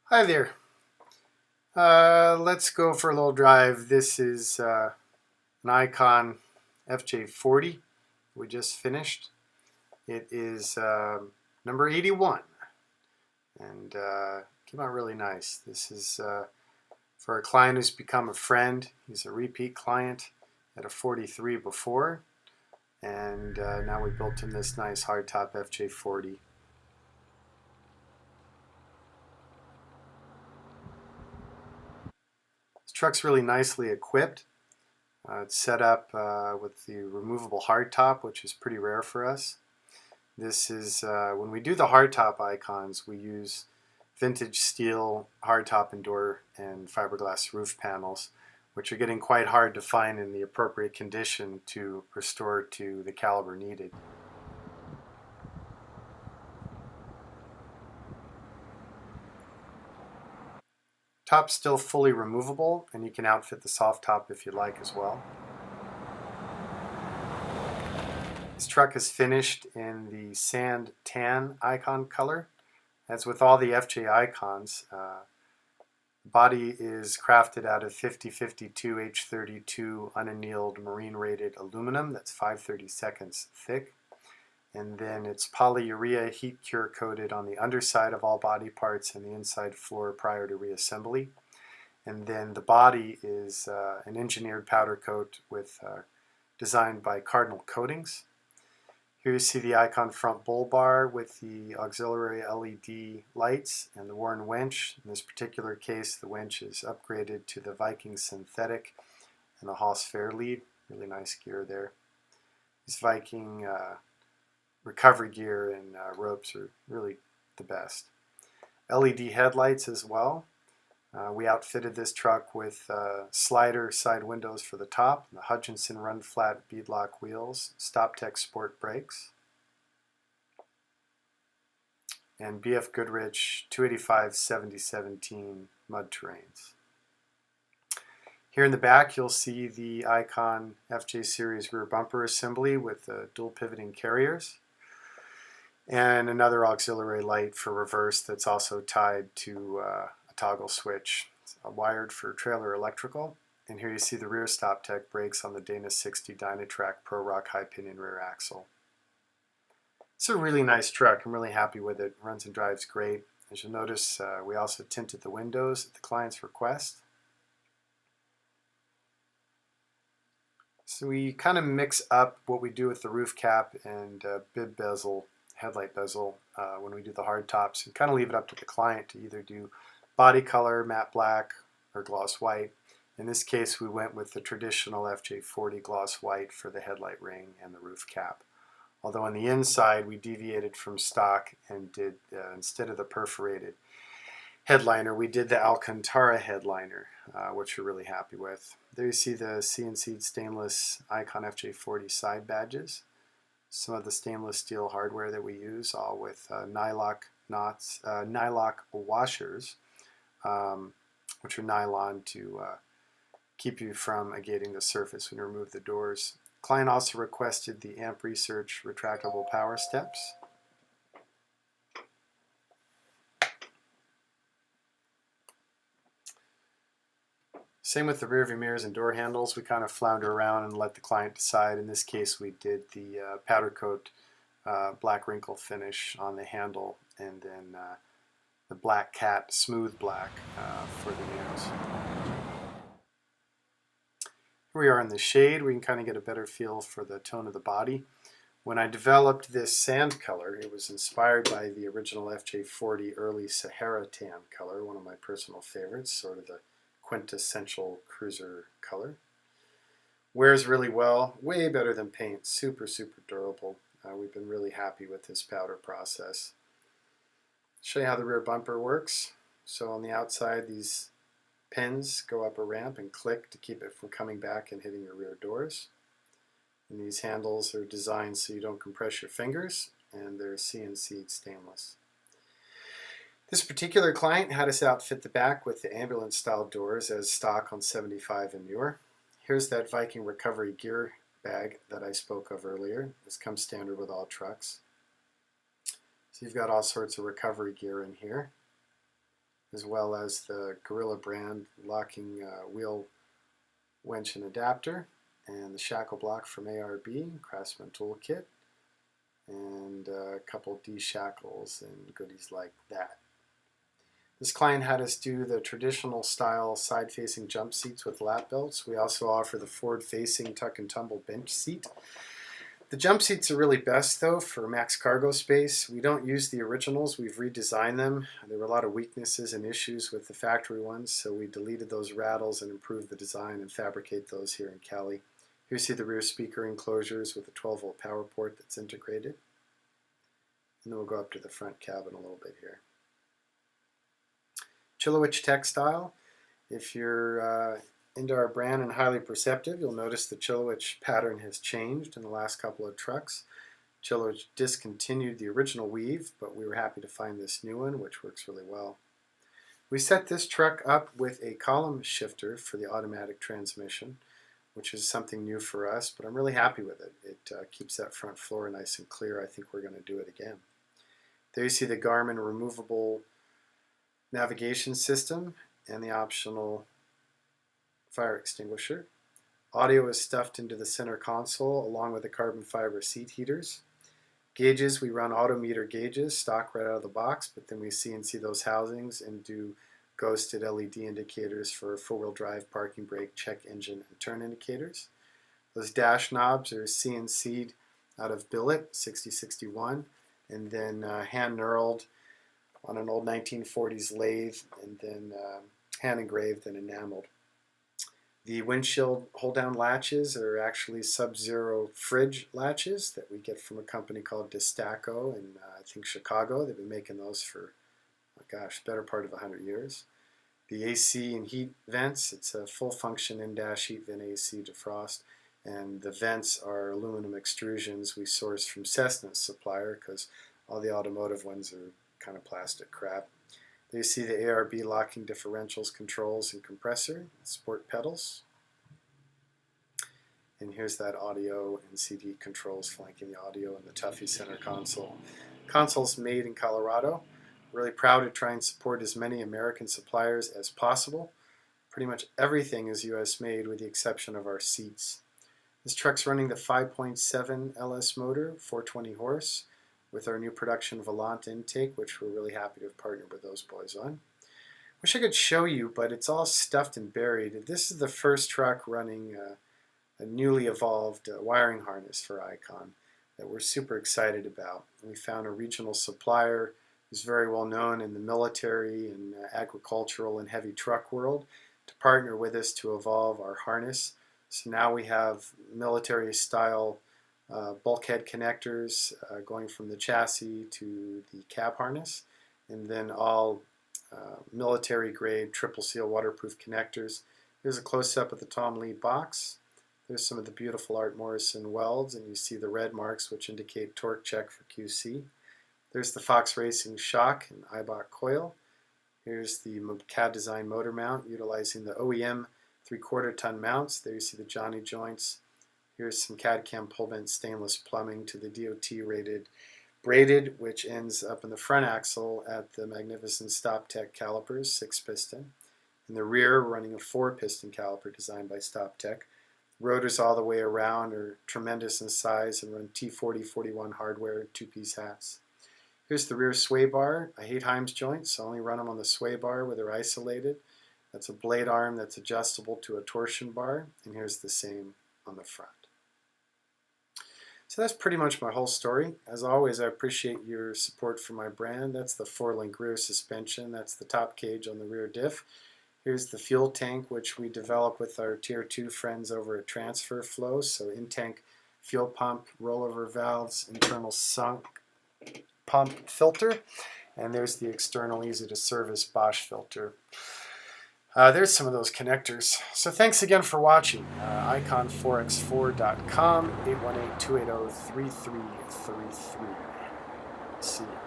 Hi there. Let's go for a little drive. This is an ICON FJ40 we just finished. It is number 81 and came out really nice. This is for a client who's become a friend. He's a repeat client at a 43 before, and now we built him this nice hardtop FJ40. This truck's really nicely equipped. It's set up with the removable hardtop, which is pretty rare for us. This is, when we do the hardtop icons, we use vintage steel hardtop and door and fiberglass roof panels, which are getting quite hard to find in the appropriate condition to restore to the caliber needed. Top's still fully removable, and you can outfit the soft top if you like as well. This truck is finished in the sand tan icon color. As with all the FJ icons, the body is crafted out of 5052 H32 unannealed marine rated aluminum that's 5/32 thick. And then it's polyurea heat cure coated on the underside of all body parts and the inside floor prior to reassembly. And then the body is an engineered powder coat with designed by Cardinal Coatings. Here you see the ICON front bull bar with the auxiliary LED lights and the worn winch. In this particular case, the winch is upgraded to the Viking synthetic and the Haas Fair lead. Really nice gear there. These Viking recovery gear and ropes are really the best. LED headlights as well. We outfitted this truck with slider side windows for the top, the Hutchinson run flat beadlock wheels, StopTech sport brakes, and BF Goodrich 285 7017 mud terrains. Here in the back you'll see the ICON FJ series rear bumper assembly with dual pivoting carriers and another auxiliary light for reverse that's also tied to toggle switch. It's wired for trailer electrical. And here you see the rear StopTech brakes on the Dana 60 Dynatrac Pro Rock high pinion rear axle. It's a really nice truck. I'm really happy with it. Runs and drives great. As you'll notice, we also tinted the windows at the client's request. So we kind of mix up what we do with the roof cap and bib bezel, headlight bezel when we do the hard tops, and kind of leave it up to the client to either do body color, matte black, or gloss white. In this case, we went with the traditional FJ40 gloss white for the headlight ring and the roof cap. Although on the inside, we deviated from stock and did, instead of the perforated headliner, we did the Alcantara headliner, which we're really happy with. There you see the CNC stainless ICON FJ40 side badges. Some of the stainless steel hardware that we use, all with nylock knots, nylock washers, which are nylon to keep you from agating the surface when you remove the doors. Client also requested the Amp Research retractable power steps. Same with the rear view mirrors and door handles. We kind of flounder around and let the client decide. In this case, we did the powder coat black wrinkle finish on the handle, and then the black cat smooth black for the mirrors. Here we are in the shade. We can kind of get a better feel for the tone of the body. When I developed this sand color, it was inspired by the original FJ40 early Sahara tan color, one of my personal favorites, sort of the quintessential cruiser color. Wears really well, way better than paint, super durable. We've been really happy with this powder process. Show you how the rear bumper works. So on the outside, these pins go up a ramp and click to keep it from coming back and hitting your rear doors. And these handles are designed so you don't compress your fingers, and they're CNC'd stainless. This particular client had us outfit the back with the ambulance style doors as stock on 75 and newer. Here's that Viking recovery gear bag that I spoke of earlier. This comes standard with all trucks. So you've got all sorts of recovery gear in here. as well as the Gorilla brand locking wheel winch and adapter, and the shackle block from ARB, Craftsman Toolkit, and a couple D-shackles and goodies like that. This client had us do the traditional style side-facing jump seats with lap belts. We also offer the forward-facing tuck and tumble bench seat. The jump seats are really best though for max cargo space. We don't use the originals, we've redesigned them. There were a lot of weaknesses and issues with the factory ones, so we deleted those rattles and improved the design and fabricate those here in Cali. Here you see the rear speaker enclosures with a 12-volt power port that's integrated. And then we'll go up to the front cabin a little bit here. Chilowich textile. If you're into our brand and highly perceptive, you'll notice the Chilowich pattern has changed in the last couple of trucks. Chilowich discontinued the original weave, but we were happy to find this new one, which works really well. We set this truck up with a column shifter for the automatic transmission, which is something new for us, but I'm really happy with it. It keeps that front floor nice and clear. I think we're going to do it again. There you see the Garmin removable navigation system and the optional fire extinguisher. Audio is stuffed into the center console along with the carbon fiber seat heaters. Gauges, we run autometer gauges, stock right out of the box, but then we CNC those housings and do ghosted LED indicators for four-wheel drive, parking brake, check engine, and turn indicators. Those dash knobs are CNC'd out of billet, 6061, and then hand knurled on an old 1940s lathe, and then hand engraved and enameled. The windshield hold-down latches are actually Sub-Zero fridge latches that we get from a company called Destaco in, I think, Chicago. They've been making those for, oh gosh, better part of 100 years. The AC and heat vents, it's a full-function in-dash heat vent AC defrost, and the vents are aluminum extrusions we source from Cessna's supplier because all the automotive ones are kind of plastic crap. There you see the ARB locking differentials, controls, and compressor, sport pedals. And here's that audio and CD controls flanking the audio and the Tuffy center console. Console's made in Colorado. Really proud to try and support as many American suppliers as possible. Pretty much everything is US made with the exception of our seats. This truck's running the 5.7 LS motor, 420 horse, with our new production Volant intake, which we're really happy to have partnered with those boys on. Wish I could show you, but it's all stuffed and buried. This is the first truck running a newly evolved wiring harness for ICON that we're super excited about. We found a regional supplier who's very well known in the military and agricultural and heavy truck world to partner with us to evolve our harness. So now we have military style bulkhead connectors going from the chassis to the cab harness, and then all military grade triple seal waterproof connectors. Here's a close-up of the Tom Lee box. There's some of the beautiful Art Morrison welds, and you see the red marks which indicate torque check for QC. There's the Fox Racing shock and Eibach coil. Here's the CAD design motor mount utilizing the OEM 3/4 ton mounts. There you see the Johnny joints. Here's some CAD-CAM pull vent stainless plumbing to the DOT rated braided, which ends up in the front axle at the magnificent StopTech calipers, 6-piston. In the rear, running a 4-piston caliper designed by StopTech. Rotors all the way around are tremendous in size and run T40-41 hardware, 2-piece hats. Here's the rear sway bar. I hate Heims joints, so I only run them on the sway bar where they're isolated. That's a blade arm that's adjustable to a torsion bar, and here's the same on the front. So that's pretty much my whole story. As always, I appreciate your support for my brand. That's the 4-link rear suspension. That's the top cage on the rear diff. Here's the fuel tank, which we develop with our Tier 2 friends over at Transfer Flow. So in-tank fuel pump, rollover valves, internal sunk pump filter. And there's the external easy-to-service Bosch filter. There's some of those connectors. So thanks again for watching. ICON4x4.com, 818-280-3333. See you.